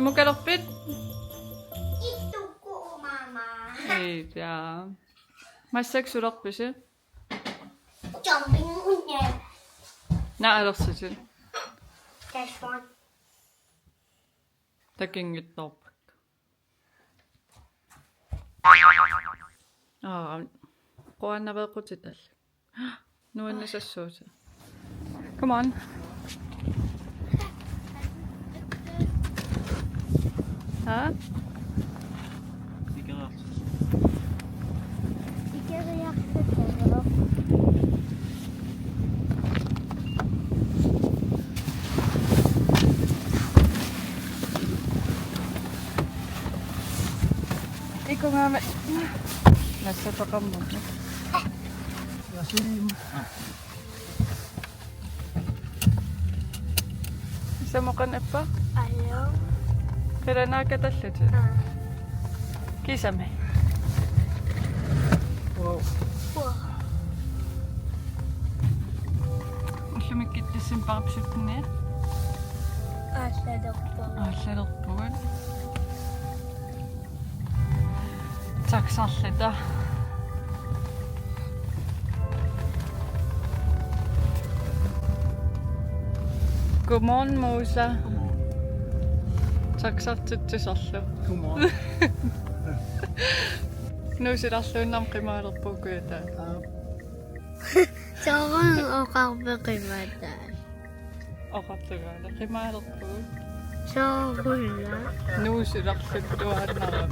Sumukalapit. Ito ko, Mama. Hey, ja. Maar seks uur oppissen. Jumping on Na, dat is het. This one. Dat ging het op. Gewoon naar wel goed zitten. Nu is het zo. Come on. Huh? Ik heb er echt op. Ik kom maar met. Dat zit ook allemaal. Ja, slim. Isa mo kan pa? Hallo. Kaya nakatallit. Kisa me. Wow. Misschien moet ik het een paar opzoeken, hè? Allet op. Tak sallet da. Godmorgen, Mosa. Tak sallet til sallet. Godmorgen. Nu zit allet nam klimaat op ook weer daar. 저건 오가버리마다. Kaptegaal. Klimaat op ook. 저걸라. Nu zit allet door naar.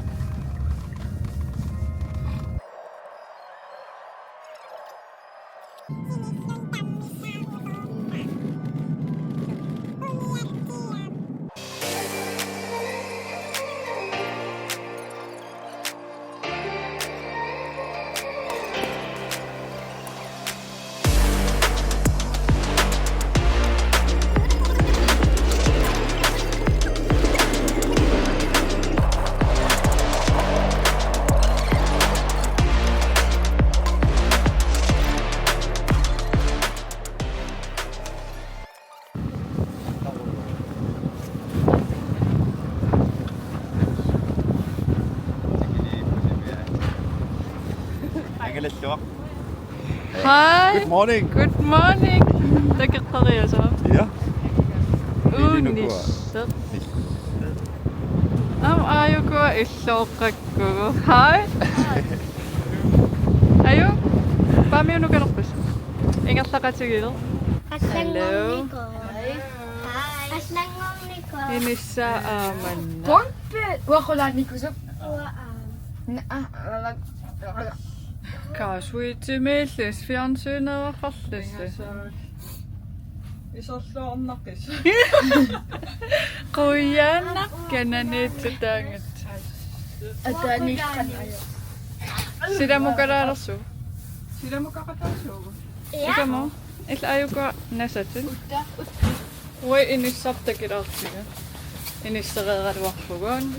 Hi. Good morning. Good morning. Lekker talen zo. Ja? Unis. Ayoko isokakko. Hi. Ayo. Pami uno kan opus. Ingat sa katsigil. Hello. Hi. Aslangong Nico. Ini sa aman. Pompet! Wako lang ni Kusap. Kaswiti meellis fjernsynet var fastlis. Isollo om nakkis. Kuya nakkana nitsutangat. Atani kanayo. Sida mo kararaso. Sillä mun kakataisoo. Ika mo. Il ayoko nasatin. Voi inissaptakin altsiga. Inissaqeeqaluarpugun.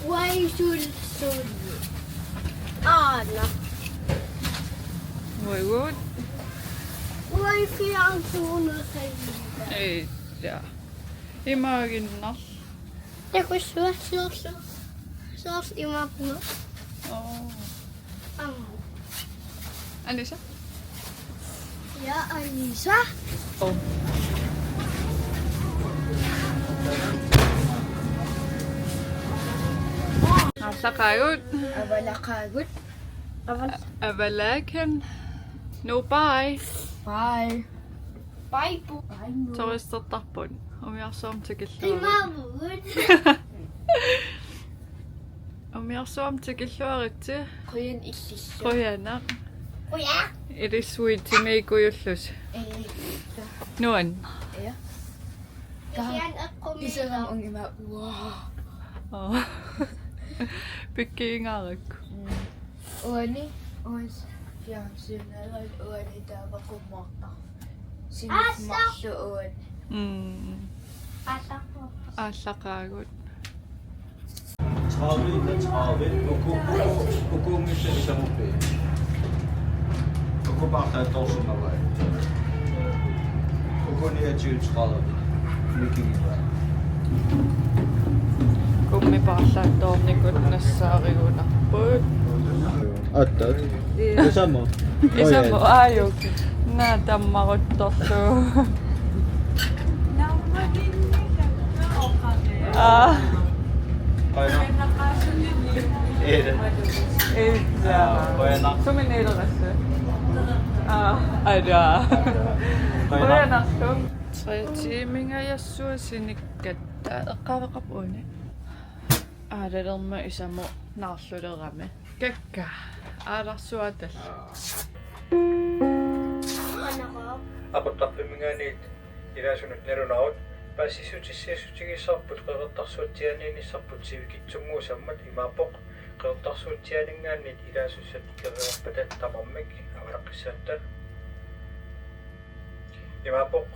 Why should Anna. Voi good. Why feel so Ei ja. Imaginnas. Ja kun suos imapno. Oh. Alisa? Ja, Alisa. Oh. Asakayot. Abala kagut. Abalaken. No bye. Bye. Bye po. Toista tappon. Om jag som tycker Timavud. Om jag som tycker till. Kuyen iksis. Kojana. Kuya. It is sweet to make yullus. Noon. Yan ako Isa lang ang ima. Wow. Oh. Pikingarik. Uani. Ois. Fiancé na lang. Uani dapat kumaka. Asa. Sinismaksuon. Asa ko. Asakayot. Çağrı'yla çağrı. Okumuşsa isa mo pe. Okumakta tosun alay. Okunuya çığ çağrı. Mikin var. Naami parallantoornikut nassaarigunarput. Attat. Isa mo? Isa mo ayok. Na tammaruttorlu. Ah. Sumineerassu. Ada. Oyanartum. Tiimingajassua sinikkatta eqqavaqapuuni. Aalalerma isamo naarlulerami. Kakka. Aalarsuatal. Aquttarpimmingaaniit ilaasunut nalunaut passisutissiasutigisarput qeqertarsuutianiinissarput sivikitsunguusammat imaapoq qeqertarsuutianingaanniit ilaasussat kererpatat tamarmik avalaqqissaattal imaapoq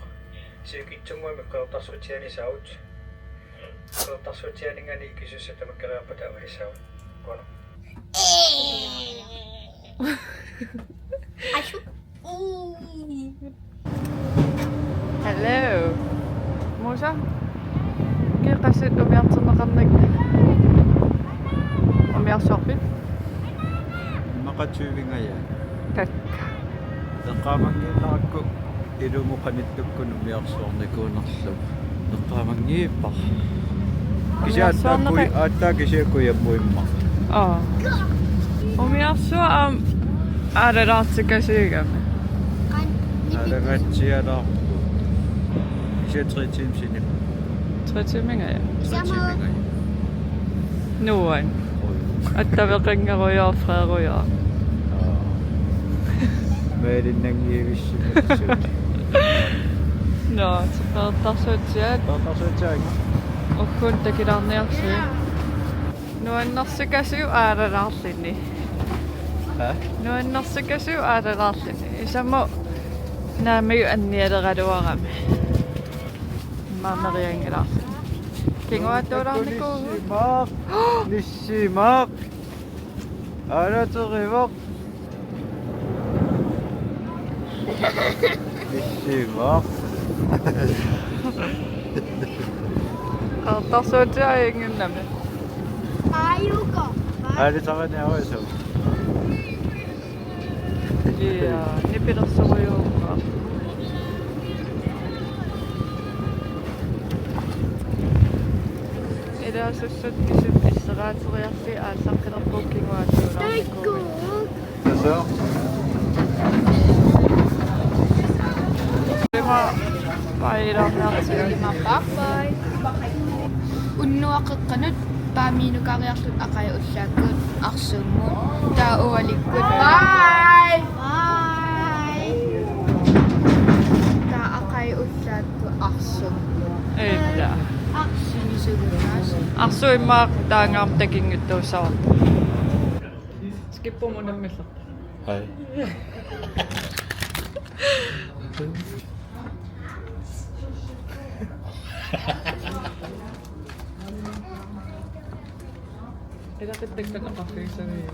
sivikitsunguamik qeqertarsuutianisaut qeqertarsuutianingaani ikisussatamak kererpata avalissaut kono Ashu. Hello. Musa. Kiqassit umiarterneqarnik. Umiarsorpit. maqatuuvingaya Kakka. eqqaamangiinnarakku ilumuqanittukkun umiarsuornikuunerlu eqqaamangiippa kisiaattaakui aattaa kisiakkuiammuimma Umiarsua aalalaartikasiigami. алагаатсиалаарпу кисиатритим синип 30 mingaja. тритимингай Nuan. Attaveqingerujoorfreerujoa. меэлиннангиивиссиматсуут No, seqertarsuutiat тартарсуутсаага ukkun takilarniarsi. Nuannersikasiu aalalaarlini. Nuannersikasiu aalalaarlini. Isamo naamiu annialeraluarami. Maameriangilaarsi. Kinguatuularniku. ниссимаақ алатеривоқ ниссимаақ Qeqertarsuutiainginnami. Ayuko. алитараниарисо Ja, nipilersurujuuqa. Ilaasusut kisut isseraatiriarli aallaqilerpuuk kinguatuularniku. тасаа Lima pailarniartiga. Bye. Unnuaqeqqanut paamiinukariarlut aqaya ullaakkuut arsuummuut taaualikkut Bye. Bye. taa aqaya ullaakku arsum Illa. sinisugunaas Arsuimmaaq taangaam takinnguttuussaarta. Skippumunamilla. хай Ilaqittakpanaqarfiisami.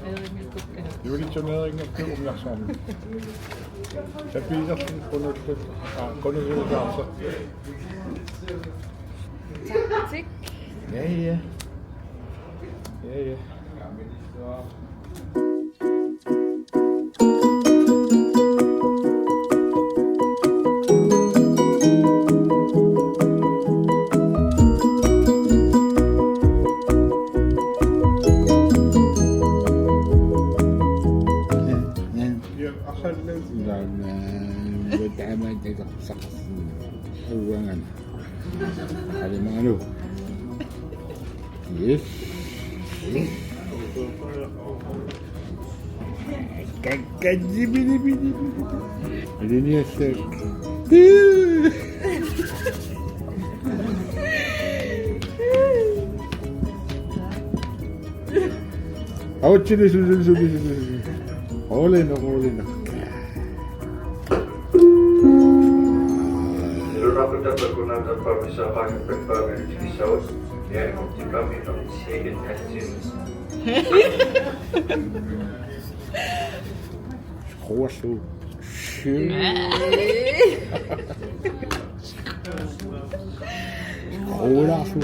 Eringilkukkana. Juulitsuneringer umiarsormi. Tapiisersin qunullut qunusuusaarsa. Tik. ja ja Ja ja. Ja, akhallu والعمل سقف هو أنا هذا معلوم كيف كجبني بني بني يسك أو تشيل سوي هولينا Rapporter bergunaan tanpa bisa pakai berbagai jenis saus yang jika minum sedikit asin. خوشو Olaso.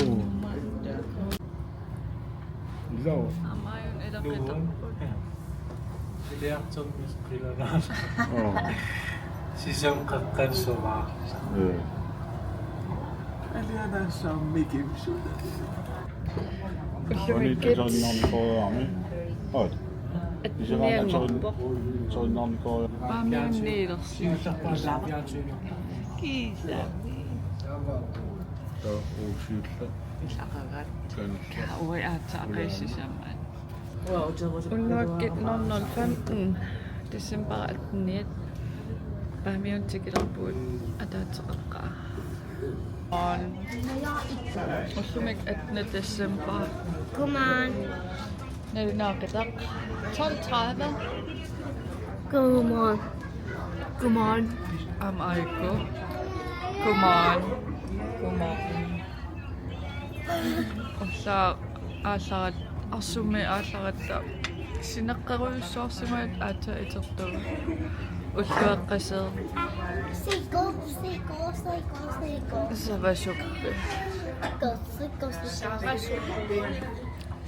Iso. Amayon ilakita. Reaktion mis kailangan. Oh. Sisang kakansoba. 예. Aliana sa making sure. Wanneer is zo'n dan voor Ami? Oh. Is er dan zo'n dan voor Amayon niidersi. Sisang pasapyan. Kiisa. zo oorsuurtje? Aqagat. Kunst. Oi aataaqaissisamaat. Unnuakkit 00:15 December 18 Amayon tikilerpuut ataateqeqqaa. Ussumik 18 December. Come on. Nalunaaqitaq 12:30. Come on. Come on. Aiko. Come on. Ossa aasarat arsumi aasaratta sineqqeruyussoorsimaat aata itertu. Ulluaqqaseer Siko. savasuppi.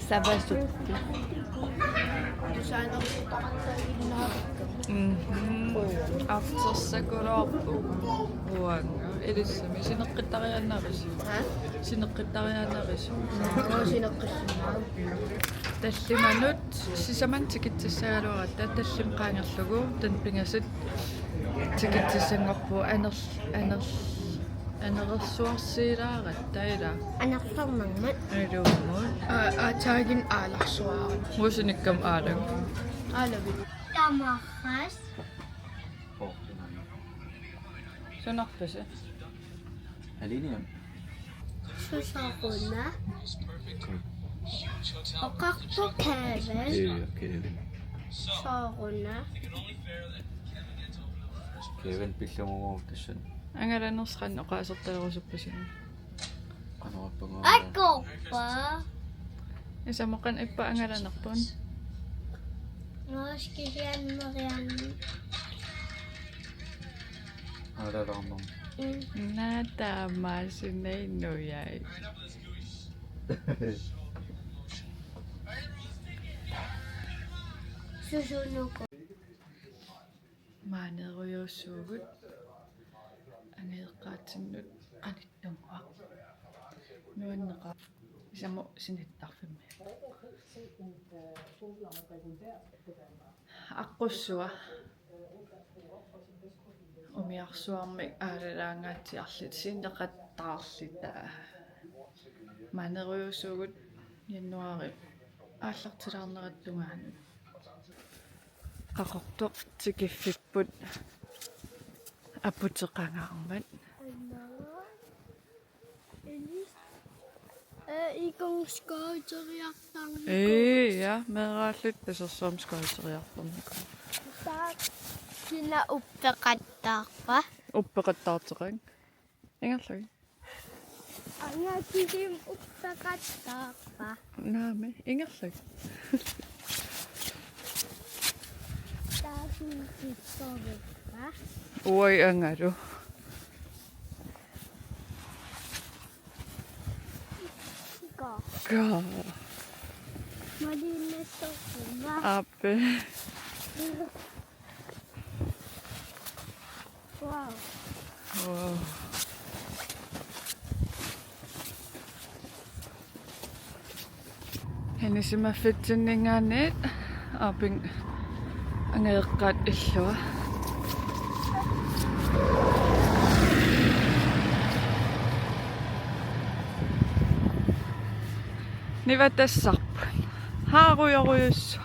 Savasuppi. Aftersakuloorpu uanga ilissami sineqqitariannaris. Sineqqitariannaris. Таллиманут сисаман тикитсагалуарата таллим qaangerlugu tan pingasit tikitsissangorpu анерсуарсиилаарат таила Анерсарнармат. алуумут Aataagin aalarsuarat. мусиниккам аалагу Aalavit. Тамахас. сонарпаса Susaruna. Oqarpu kaaval. Saaruna. Kevin pillumugu tassan ангаланерсқан оqaasertalerusupпасина qanorappagu Akorpa. исамоқан иппа ангаланерпун Noskisianmerian. алалаарнер наатаамаасинайнуяи Susunuko. маанеруйуссуугут ангеэккаатсиннут qanittungua нуаннеqa исамо синиттарфимми аққуссуа умиарсуармик аалалаангаатиарлит синеқаттаарлита маанеруйуссуугут яннуари ааллартилаарнератсугаанут qaqortoq tikiffikput апутеқангаармат Ikong skooteriartarmi. ja meeraallит пасерсуам скоотериарпарник Sina uppeqattaarpa. уппеқаттаартеқанг ингерлуги Angakisim uppeqattaarpa. наами ингерлуги Taasissorpa. уай ангалу Siko. га Malinnessorpa. аппе Wow. вау хэнисимаффитсиннингаанит апин ангеэккаат иллуа ниватассарпун хааруйоруйуссу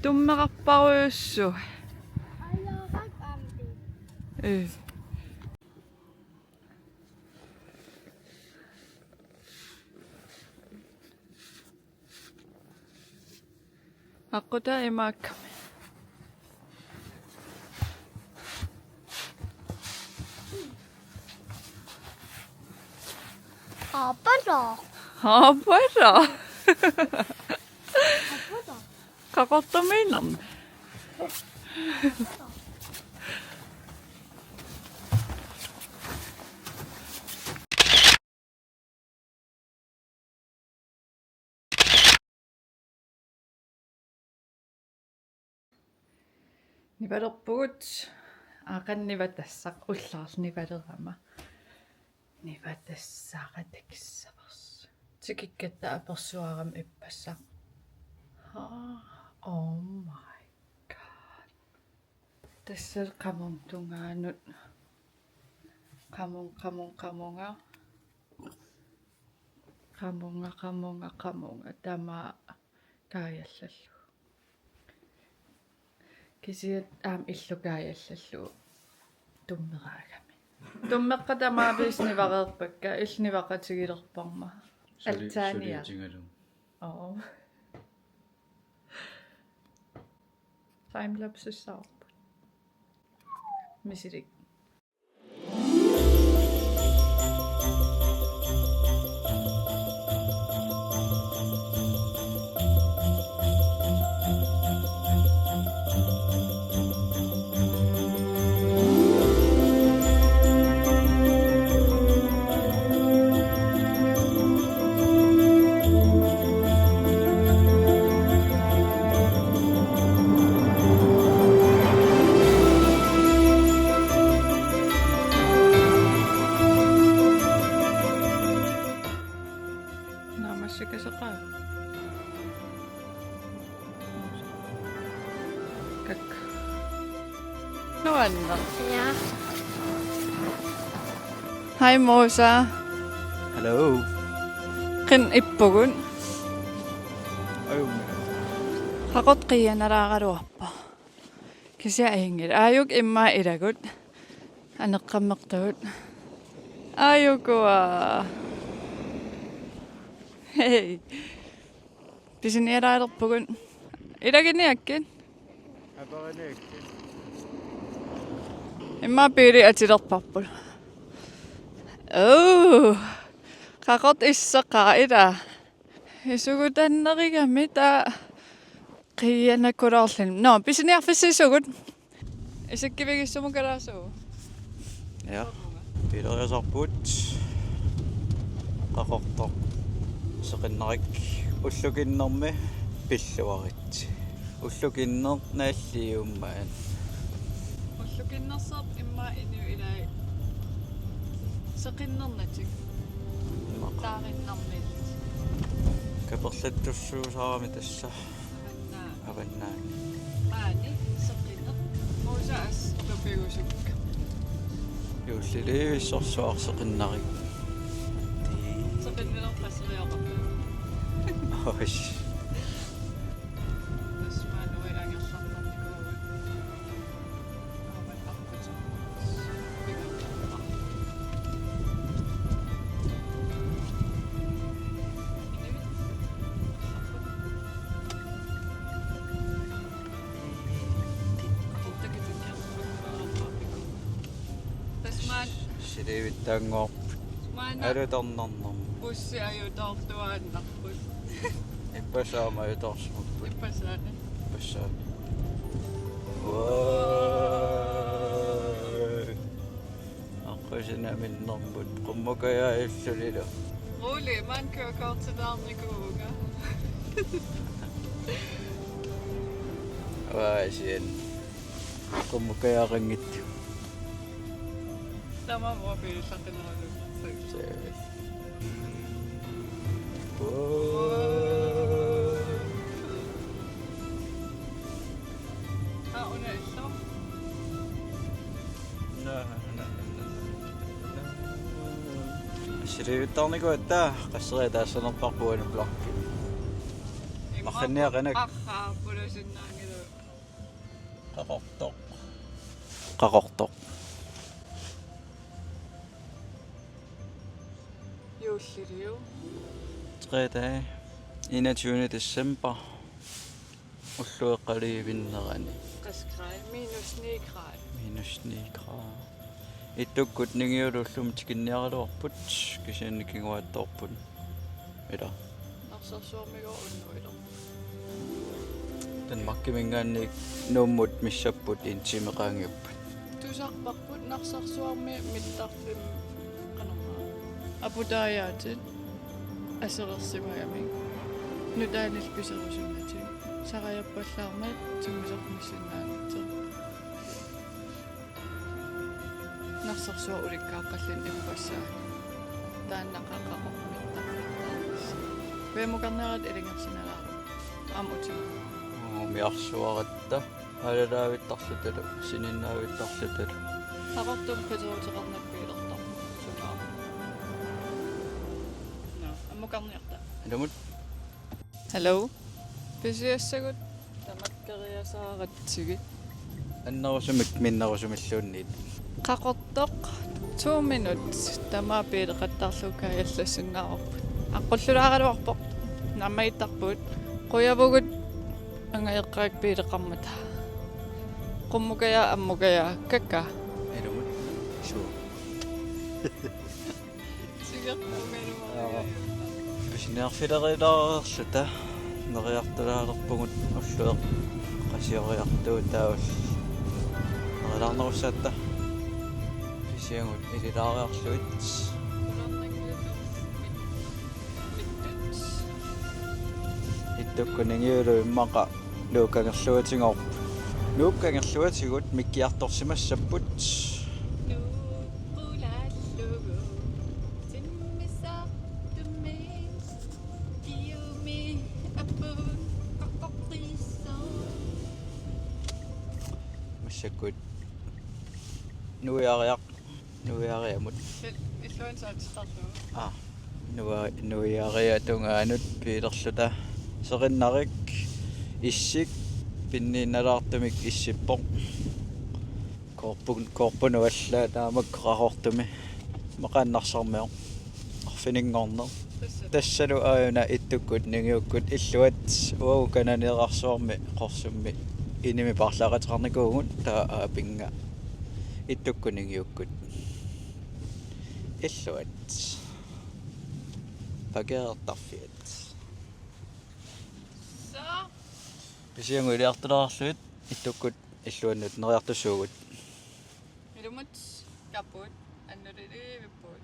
туммеқарпаруйуссу Алорак амби. аққута имаакками Аппало. аппара қақортаминам Nivalerpugut aqannivatasaq ullaarnivalerama nivatassaaqatakissavers tikikkatta apersuaram ippassaq. Oh my god. Tassal qamung tungaanut qamunga tama kaajallallu kisiat illukaajallallu tummeraagami tummeqqatamaapis illnivaqatigilerparma altaania oo timelapse saarput misirik Namassikasaqaa kak Noanna Ja. Hi Mosa Hello. qin ippugun Ayun. haqot qiyanaraaqaluarpa kisia aingil aayuk imma ilagut aneqqammeqtagut aayukua hei pisiniaraalerpugun ilaginiakkin imma piiri atilerparpul qaqot issaqaa ila isugutannarigami taa qiyanakulaorlun no pisiniarfissisugut isakkivigissumu Ja. Piileriasarput. Qaqortoq. Seqinnarik ullukinnermi pilluarit. Ullukinner naalliummaan. уллукиннерсерп имма ину илай сеқиннернатик таариннармил Kaperlattussuusarami tassa avannaa. маани сеқиннер мусаас топигусукка Юуллилиисsorsuarseqinnarik. сеқиннер пассериоқап Oish. тасмаан уи ангерларнарникуу аван аппутсо тасмаан Silivittangoorp. маана Alutarnarnarm. bussi ajutaortuaannarput Ippasaama yutorsumakput. ippasaana Passaa. Aqqusinaminnarmut qummukayaayullulilu. Rolig, man kører godt til Danmarkuga. Vaasien. Qummukayaaqangittu. Tämä on mua piisakin ollut. On eso. Silivittarniku attaa qasseriitaassnerparpuanu plakki. Arranniaqanak. Aha, pulusinnaangilu. Qaqortoq. Juussiriu. 3 dage. 21. december. Ullueqqaliivinnerani. Qaskrej. -9 grad. -9 grader. Ittukkut ningiulullum tikinniaraluarput kisiannikkinguattorput. Ila. Narsorsuarmigo unnuilu. Tanmakkimingaannik nuummut missapput intimeqaangiupput. Tusarparput narsorsuarmi mittarfim qanormaa. Aputaajaatut aserersimagami. Nutaanil piserusungatik. сариаппаллаармат тиммисэрмиссиннаанатсер нарсерсуа уликкааққаллин импассаани тааннақақақормиттар вемукарнерат илингерсиналаа амутим миарсуаратта алалаавиттарлуталу сининнаавиттарлуталу хавартум петерутеқарнаппиилертар сунаа на аммукарниарта аламут hello писиассагут тамаккериасааратсиги аннерусумик миннерусумиллуунниит қақортоқ 2 minutes тамаа пиилеқаттарлукааллассунгаарпут аққуллулаагалуарпоқ наммаиттарпут қуявугут ангаеққаак пиилеқармата қуммукая аммукая какка аламут суу писинеарфилерилаарерлута нериартулаалерпугут уллуеқ қасиориартуу таавал нерилаарнерусаатта писиангут илилаариарлуит иттуккунингиулу иммақа лууккангерлуатингорп лууккангерлуатигут миккиарторсимассаппут массаккут нуяариамут нуяариатунгаанут пиилерлута сериннарик иссик пинниналаартумик иссиппоқ корпунуаллаа таамак қақортуми мақааннарсармио арфинингорнер тассалу ааюна иттуккут нингиуккут иллуат уу кананеэрарсуарми қорсумми иними парлааратеқарникуугут таа аапинга иттуккунингиуккут иллуат пагеэртарфиат писиангу илиартулаарлуит иттуккут иллуаннут нериартуссуугут илумат капут аннулиливиппут